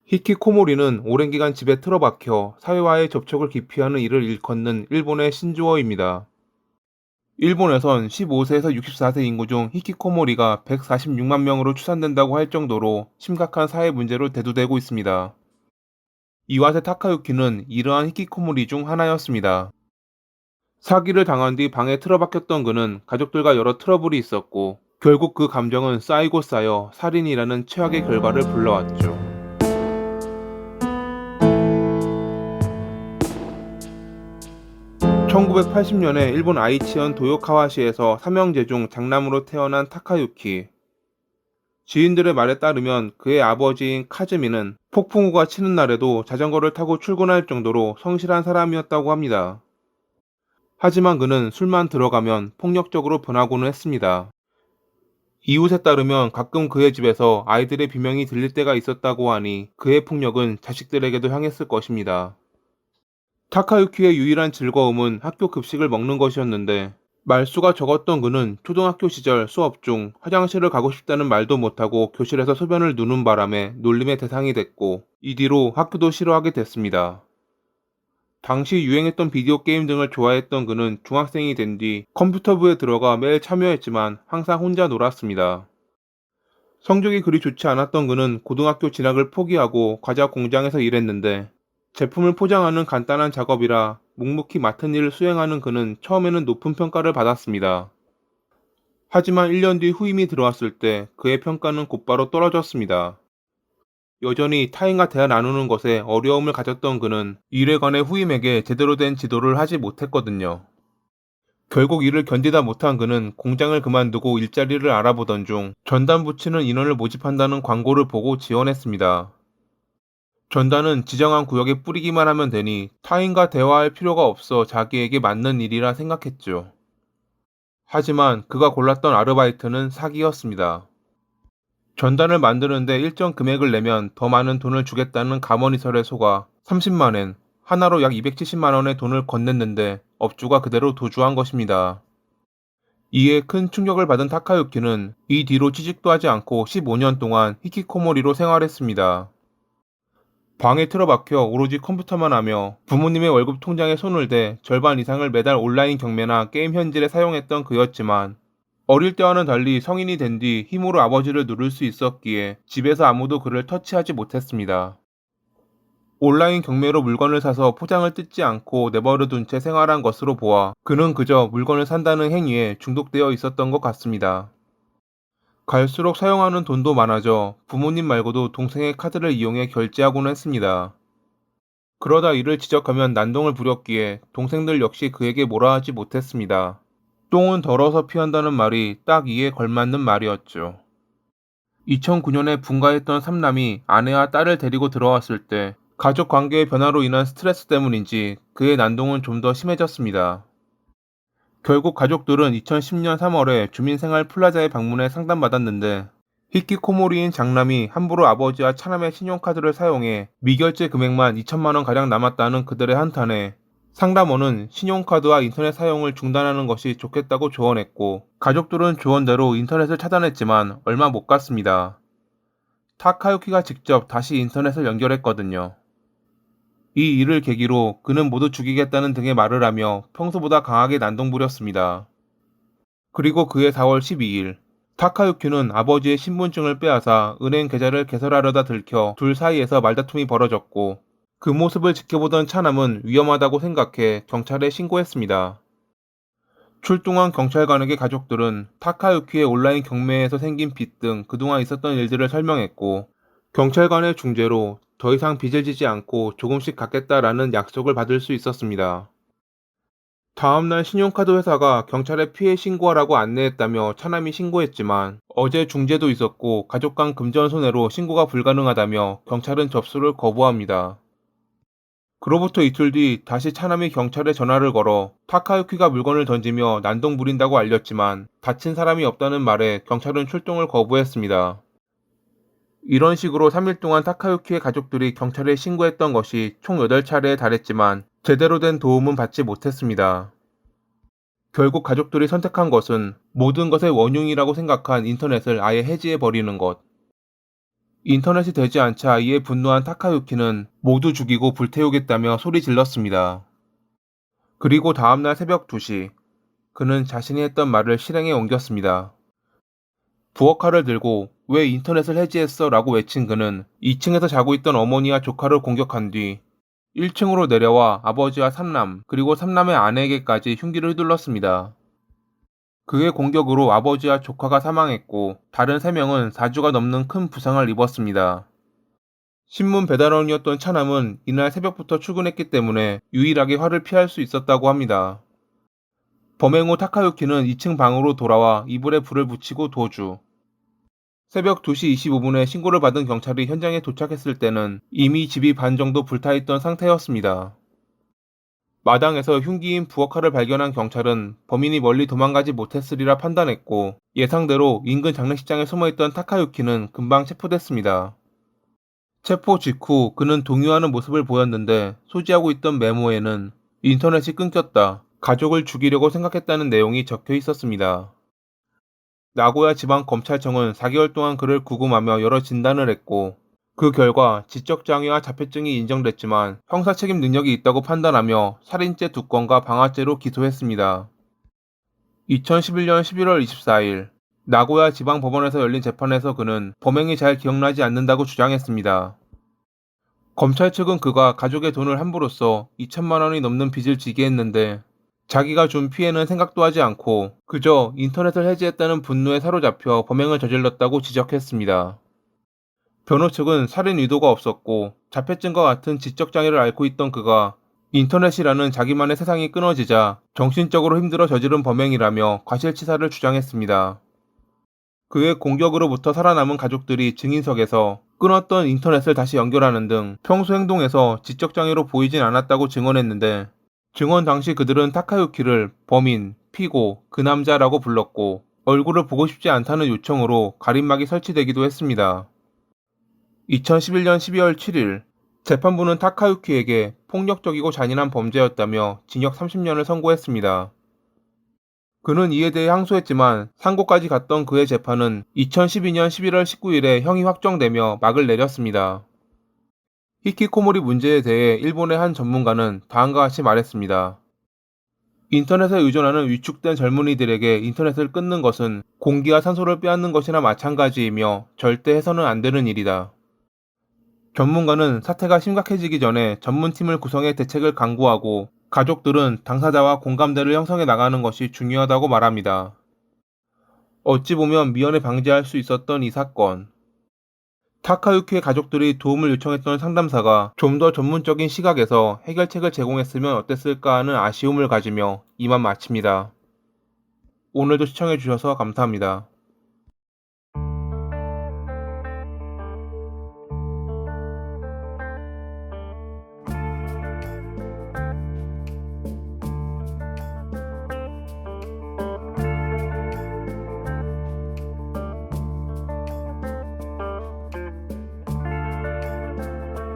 히키코모리는 오랜 기간 집에 틀어박혀 사회와의 접촉을 기피하는 일을 일컫는 일본의 신조어입니다. 일본에선 15세에서 64세 인구 중 히키코모리가 146만 명으로 추산된다고 할 정도로 심각한 사회 문제로 대두되고 있습니다. 이와세 타카유키는 이러한 히키코모리 중 하나였습니다. 사기를 당한 뒤 방에 틀어박혔던 그는 가족들과 여러 트러블이 있었고, 결국 그 감정은 쌓이고 쌓여 살인이라는 최악의 결과를 불러왔죠. 1980년에 일본 아이치현 도요카와시에서 삼형제 중 장남으로 태어난 타카유키. 지인들의 말에 따르면 그의 아버지인 카즈미는 폭풍우가 치는 날에도 자전거를 타고 출근할 정도로 성실한 사람이었다고 합니다. 하지만 그는 술만 들어가면 폭력적으로 변하고는 했습니다. 이웃에 따르면 가끔 그의 집에서 아이들의 비명이 들릴 때가 있었다고 하니 그의 폭력은 자식들에게도 향했을 것입니다. 타카유키의 유일한 즐거움은 학교 급식을 먹는 것이었는데, 말수가 적었던 그는 초등학교 시절 수업 중 화장실을 가고 싶다는 말도 못하고 교실에서 소변을 누는 바람에 놀림의 대상이 됐고, 이 뒤로 학교도 싫어하게 됐습니다. 당시 유행했던 비디오 게임 등을 좋아했던 그는 중학생이 된 뒤 컴퓨터부에 들어가 매일 참여했지만 항상 혼자 놀았습니다. 성적이 그리 좋지 않았던 그는 고등학교 진학을 포기하고 과자 공장에서 일했는데, 제품을 포장하는 간단한 작업이라 묵묵히 맡은 일을 수행하는 그는 처음에는 높은 평가를 받았습니다. 하지만 1년 뒤 후임이 들어왔을 때 그의 평가는 곧바로 떨어졌습니다. 여전히 타인과 대화 나누는 것에 어려움을 가졌던 그는 일에 관해 후임에게 제대로 된 지도를 하지 못했거든요. 결국 이를 견디다 못한 그는 공장을 그만두고 일자리를 알아보던 중 전단 붙이는 인원을 모집한다는 광고를 보고 지원했습니다. 전단은 지정한 구역에 뿌리기만 하면 되니 타인과 대화할 필요가 없어 자기에게 맞는 일이라 생각했죠. 하지만 그가 골랐던 아르바이트는 사기였습니다. 전단을 만드는데 일정 금액을 내면 더 많은 돈을 주겠다는 가머니설에 속아 30만엔, 하나로 약 270만 원의 돈을 건넸는데 업주가 그대로 도주한 것입니다. 이에 큰 충격을 받은 타카유키는 이 뒤로 취직도 하지 않고 15년 동안 히키코모리로 생활했습니다. 방에 틀어박혀 오로지 컴퓨터만 하며 부모님의 월급 통장에 손을 대 절반 이상을 매달 온라인 경매나 게임 현질에 사용했던 그였지만, 어릴 때와는 달리 성인이 된 뒤 힘으로 아버지를 누를 수 있었기에 집에서 아무도 그를 터치하지 못했습니다. 온라인 경매로 물건을 사서 포장을 뜯지 않고 내버려 둔 채 생활한 것으로 보아 그는 그저 물건을 산다는 행위에 중독되어 있었던 것 같습니다. 갈수록 사용하는 돈도 많아져 부모님 말고도 동생의 카드를 이용해 결제하곤 했습니다. 그러다 이를 지적하면 난동을 부렸기에 동생들 역시 그에게 뭐라 하지 못했습니다. 똥은 덜어서 피한다는 말이 딱 이에 걸맞는 말이었죠. 2009년에 분가했던 삼남이 아내와 딸을 데리고 들어왔을 때 가족 관계의 변화로 인한 스트레스 때문인지 그의 난동은 좀 더 심해졌습니다. 결국 가족들은 2010년 3월에 주민생활 플라자에 방문해 상담받았는데, 히키코모리인 장남이 함부로 아버지와 차남의 신용카드를 사용해 미결제 금액만 2천만 원가량 남았다는 그들의 한탄에 상담원은 신용카드와 인터넷 사용을 중단하는 것이 좋겠다고 조언했고, 가족들은 조언대로 인터넷을 차단했지만 얼마 못 갔습니다. 타카유키가 직접 다시 인터넷을 연결했거든요. 이 일을 계기로 그는 모두 죽이겠다는 등의 말을 하며 평소보다 강하게 난동부렸습니다. 그리고 그해 4월 12일, 타카유키는 아버지의 신분증을 빼앗아 은행 계좌를 개설하려다 들켜 둘 사이에서 말다툼이 벌어졌고, 그 모습을 지켜보던 차남은 위험하다고 생각해 경찰에 신고했습니다. 출동한 경찰관에게 가족들은 타카유키의 온라인 경매에서 생긴 빚 등 그동안 있었던 일들을 설명했고, 경찰관의 중재로 더 이상 빚을 지지 않고 조금씩 갚겠다라는 약속을 받을 수 있었습니다. 다음날 신용카드 회사가 경찰에 피해 신고하라고 안내했다며 차남이 신고했지만, 어제 중재도 있었고 가족 간 금전 손해로 신고가 불가능하다며 경찰은 접수를 거부합니다. 그로부터 이틀 뒤 다시 차남이 경찰에 전화를 걸어 타카유키가 물건을 던지며 난동 부린다고 알렸지만 다친 사람이 없다는 말에 경찰은 출동을 거부했습니다. 이런 식으로 3일 동안 타카유키의 가족들이 경찰에 신고했던 것이 총 8차례에 달했지만 제대로 된 도움은 받지 못했습니다. 결국 가족들이 선택한 것은 모든 것의 원흉이라고 생각한 인터넷을 아예 해지해 버리는 것. 인터넷이 되지 않자 이에 분노한 타카유키는 모두 죽이고 불태우겠다며 소리 질렀습니다. 그리고 다음날 새벽 2시, 그는 자신이 했던 말을 실행에 옮겼습니다. 부엌칼을 들고 왜 인터넷을 해지했어? 라고 외친 그는 2층에서 자고 있던 어머니와 조카를 공격한 뒤 1층으로 내려와 아버지와 삼남, 그리고 삼남의 아내에게까지 흉기를 휘둘렀습니다. 그의 공격으로 아버지와 조카가 사망했고 다른 3명은 4주가 넘는 큰 부상을 입었습니다. 신문 배달원이었던 차남은 이날 새벽부터 출근했기 때문에 유일하게 화를 피할 수 있었다고 합니다. 범행 후 타카유키는 2층 방으로 돌아와 이불에 불을 붙이고 도주. 새벽 2시 25분에 신고를 받은 경찰이 현장에 도착했을 때는 이미 집이 반 정도 불타있던 상태였습니다. 마당에서 흉기인 부엌칼을 발견한 경찰은 범인이 멀리 도망가지 못했으리라 판단했고 예상대로 인근 장례식장에 숨어있던 타카유키는 금방 체포됐습니다. 체포 직후 그는 동요하는 모습을 보였는데 소지하고 있던 메모에는 인터넷이 끊겼다, 가족을 죽이려고 생각했다는 내용이 적혀 있었습니다. 나고야 지방검찰청은 4개월 동안 그를 구금하며 여러 진단을 했고 그 결과 지적장애와 자폐증이 인정됐지만 형사책임 능력이 있다고 판단하며 살인죄 2건과 방화죄로 기소했습니다. 2011년 11월 24일 나고야 지방법원에서 열린 재판에서 그는 범행이 잘 기억나지 않는다고 주장했습니다. 검찰 측은 그가 가족의 돈을 함부로 써 2천만 원이 넘는 빚을 지게 했는데 자기가 준 피해는 생각도 하지 않고 그저 인터넷을 해지했다는 분노에 사로잡혀 범행을 저질렀다고 지적했습니다. 변호 측은 살인 의도가 없었고 자폐증과 같은 지적장애를 앓고 있던 그가 인터넷이라는 자기만의 세상이 끊어지자 정신적으로 힘들어 저지른 범행이라며 과실치사를 주장했습니다. 그의 공격으로부터 살아남은 가족들이 증인석에서 끊었던 인터넷을 다시 연결하는 등 평소 행동에서 지적장애로 보이진 않았다고 증언했는데 증언 당시 그들은 타카유키를 범인, 피고, 그 남자라고 불렀고 얼굴을 보고 싶지 않다는 요청으로 가림막이 설치되기도 했습니다. 2011년 12월 7일 재판부는 타카유키에게 폭력적이고 잔인한 범죄였다며 징역 30년을 선고했습니다. 그는 이에 대해 항소했지만 상고까지 갔던 그의 재판은 2012년 11월 19일에 형이 확정되며 막을 내렸습니다. 히키코모리 문제에 대해 일본의 한 전문가는 다음과 같이 말했습니다. 인터넷에 의존하는 위축된 젊은이들에게 인터넷을 끊는 것은 공기와 산소를 빼앗는 것이나 마찬가지이며 절대 해서는 안 되는 일이다. 전문가는 사태가 심각해지기 전에 전문팀을 구성해 대책을 강구하고 가족들은 당사자와 공감대를 형성해 나가는 것이 중요하다고 말합니다. 어찌 보면 미연에 방지할 수 있었던 이 사건. 타카유키의 가족들이 도움을 요청했던 상담사가 좀 더 전문적인 시각에서 해결책을 제공했으면 어땠을까 하는 아쉬움을 가지며 이만 마칩니다. 오늘도 시청해주셔서 감사합니다.